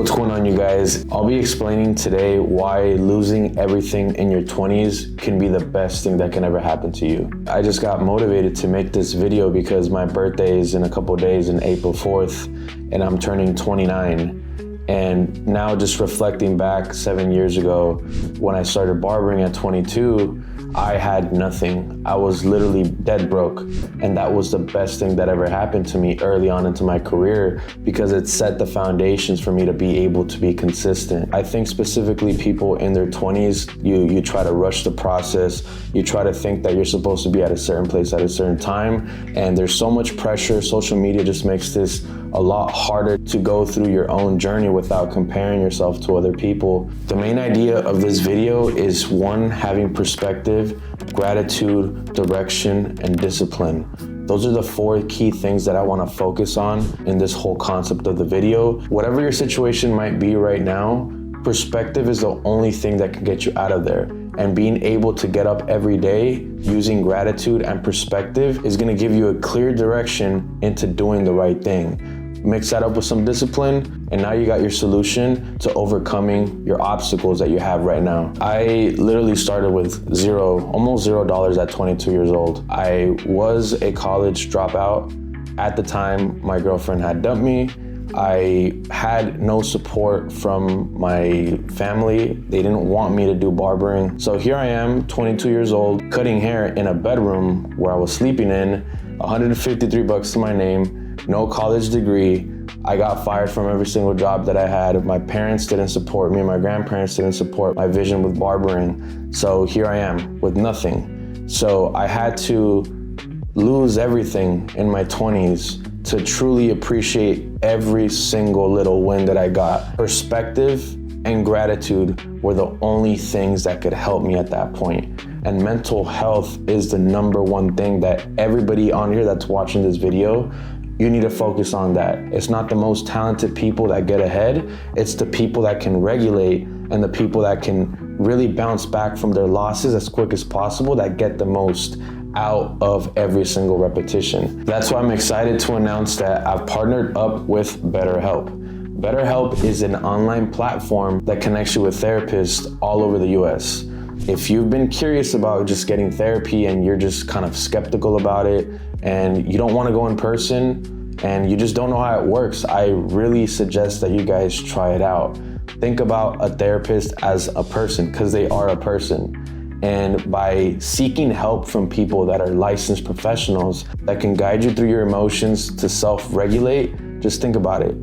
What's going on, you guys? I'll be explaining today why losing everything in your 20s can be the best thing that can ever happen to you. I just got motivated to make this video because my birthday is in a couple days, in April 4th, and I'm turning 29. And now just reflecting back 7 years ago when I started barbering at 22, I had nothing. I was literally dead broke. And that was the best thing that ever happened to me early on into my career because it set the foundations for me to be able to be consistent. I think specifically people in their 20s, you try to rush the process. You try to think that you're supposed to be at a certain place at a certain time. And there's so much pressure. Social media just makes this a lot harder to go through your own journey without comparing yourself to other people. The main idea of this video is one, having perspective, gratitude, direction, and discipline. Those are the 4 key things that I want to focus on in this whole concept of the video. Whatever your situation might be right now, perspective is the only thing that can get you out of there. And being able to get up every day using gratitude and perspective is going to give you a clear direction into doing the right thing. Mix that up with some discipline, and now you got your solution to overcoming your obstacles that you have right now. I literally started with almost $0 at 22 years old. I was a college dropout. At the time, my girlfriend had dumped me. I had no support from my family. They didn't want me to do barbering. So here I am, 22 years old, cutting hair in a bedroom where I was sleeping in, $153 to my name, no college degree. I got fired from every single job that I had. My parents didn't support me. My grandparents didn't support my vision with barbering. So here I am with nothing. So I had to lose everything in my 20s to truly appreciate every single little win that I got. Perspective and gratitude were the only things that could help me at that point. And mental health is the #1 thing that everybody on here that's watching this video, you need to focus on that. It's not the most talented people that get ahead, it's the people that can regulate and the people that can really bounce back from their losses as quick as possible that get the most out of every single repetition. That's why I'm excited to announce that I've partnered up with BetterHelp. BetterHelp is an online platform that connects you with therapists all over the US. If you've been curious about just getting therapy and you're just kind of skeptical about it and you don't want to go in person and you just don't know how it works, I really suggest that you guys try it out. Think about a therapist as a person, because they are a person. And by seeking help from people that are licensed professionals that can guide you through your emotions to self-regulate, just think about it.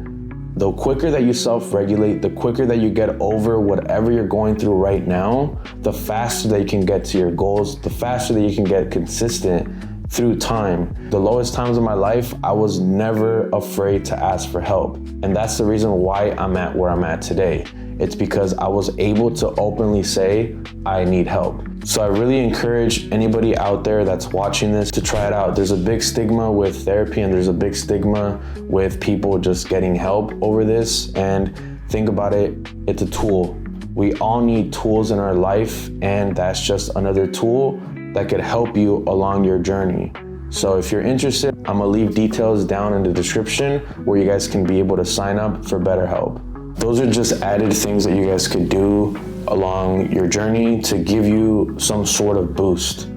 The quicker that you self-regulate, the quicker that you get over whatever you're going through right now, the faster that you can get to your goals, the faster that you can get consistent through time. The lowest times of my life, I was never afraid to ask for help. And that's the reason why I'm at where I'm at today. It's because I was able to openly say, I need help. So I really encourage anybody out there that's watching this to try it out. There's a big stigma with therapy and there's a big stigma with people just getting help over this. And think about it, it's a tool. We all need tools in our life, and that's just another tool that could help you along your journey. So if you're interested, I'm gonna leave details down in the description where you guys can be able to sign up for BetterHelp. Those are just added things that you guys could do along your journey to give you some sort of boost.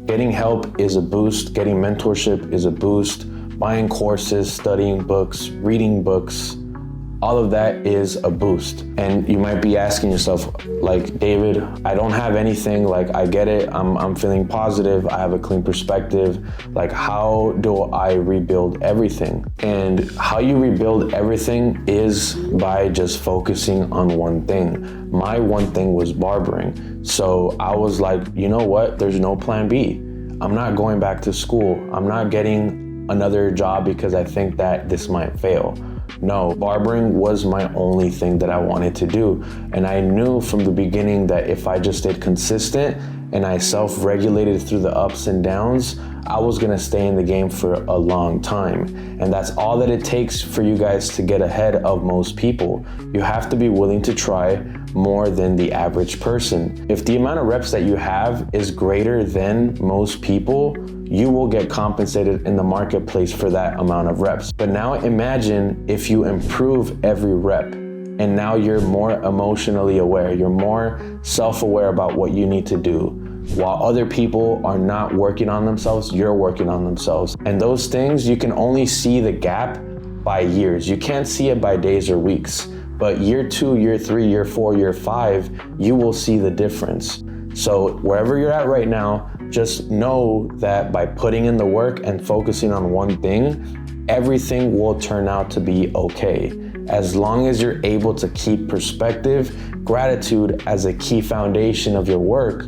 Getting help is a boost. Getting mentorship is a boost. Buying courses, studying books, reading books, all of that is a boost. And you might be asking yourself, like, David, I don't have anything, like, I get it, I'm feeling positive, I have a clean perspective, like, how do I rebuild everything? And how you rebuild everything is by just focusing on one thing. My one thing was barbering. So I was like, you know what, there's no plan B. I'm not going back to school. I'm not getting another job because I think that this might fail. No, barbering was my only thing that I wanted to do. And I knew from the beginning that if I just stayed consistent and I self-regulated through the ups and downs, I was gonna stay in the game for a long time. And that's all that it takes for you guys to get ahead of most people. You have to be willing to try more than the average person. If the amount of reps that you have is greater than most people, you will get compensated in the marketplace for that amount of reps. But now imagine if you improve every rep. and now you're more emotionally aware. You're more self-aware about what you need to do. While other people are not working on themselves, you're working on themselves. And those things, you can only see the gap by years. You can't see it by days or weeks. But year 2, year 3, year 4, year 5, you will see the difference. So wherever you're at right now, just know that by putting in the work and focusing on one thing, everything will turn out to be okay. As long as you're able to keep perspective, gratitude as a key foundation of your work,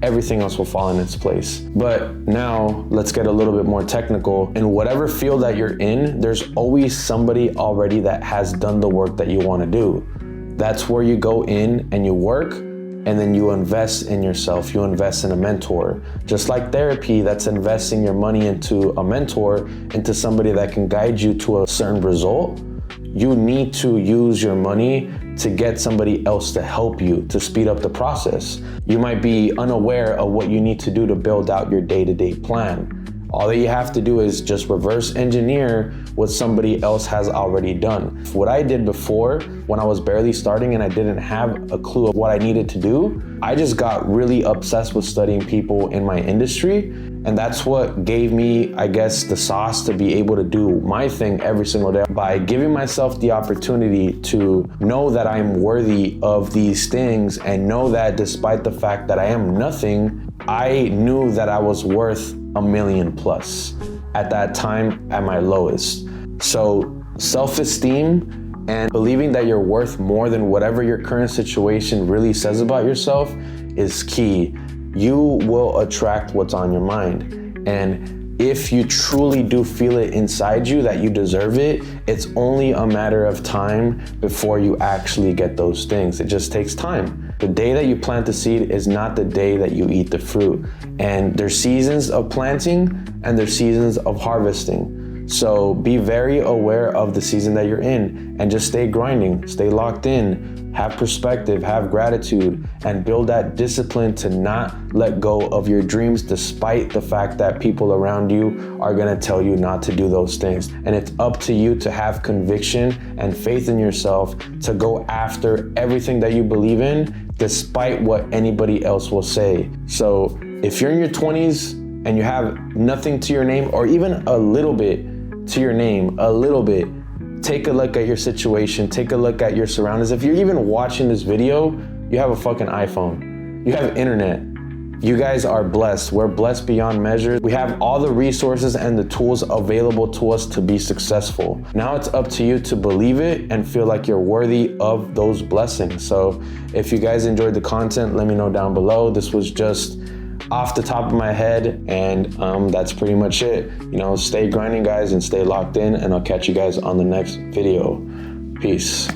everything else will fall in its place. But now let's get a little bit more technical. In whatever field that you're in, there's always somebody already that has done the work that you want to do. That's where you go in and you work, and then you invest in yourself. You invest in a mentor. Just like therapy, that's investing your money into a mentor, into somebody that can guide you to a certain result. You need to use your money to get somebody else to help you, to speed up the process. You might be unaware of what you need to do to build out your day-to-day plan. All that you have to do is just reverse engineer what somebody else has already done. What I did before, when I was barely starting and I didn't have a clue of what I needed to do, I just got really obsessed with studying people in my industry. And that's what gave me, I guess, the sauce to be able to do my thing every single day. By giving myself the opportunity to know that I'm worthy of these things and know that despite the fact that I am nothing, I knew that I was worth $1 million plus at that time at my lowest. So self-esteem and believing that you're worth more than whatever your current situation really says about yourself is key. You will attract what's on your mind. And if you truly do feel it inside you that you deserve it, it's only a matter of time before you actually get those things. It just takes time. The day that you plant the seed is not the day that you eat the fruit. And there's seasons of planting and there's seasons of harvesting. So be very aware of the season that you're in and just stay grinding, stay locked in, have perspective, have gratitude, and build that discipline to not let go of your dreams despite the fact that people around you are gonna tell you not to do those things. And it's up to you to have conviction and faith in yourself to go after everything that you believe in despite what anybody else will say. So if you're in your 20s and you have nothing to your name, or even a little bit to your name, a little bit, take a look at your situation, take a look at your surroundings. If you're even watching this video, you have a fucking iPhone, you have internet. You guys are blessed. We're blessed beyond measure. We have all the resources and the tools available to us to be successful. Now it's up to you to believe it and feel like you're worthy of those blessings. So if you guys enjoyed the content, let me know down below. This was just off the top of my head, and that's pretty much it. You know, stay grinding, guys, and stay locked in, and I'll catch you guys on the next video. Peace.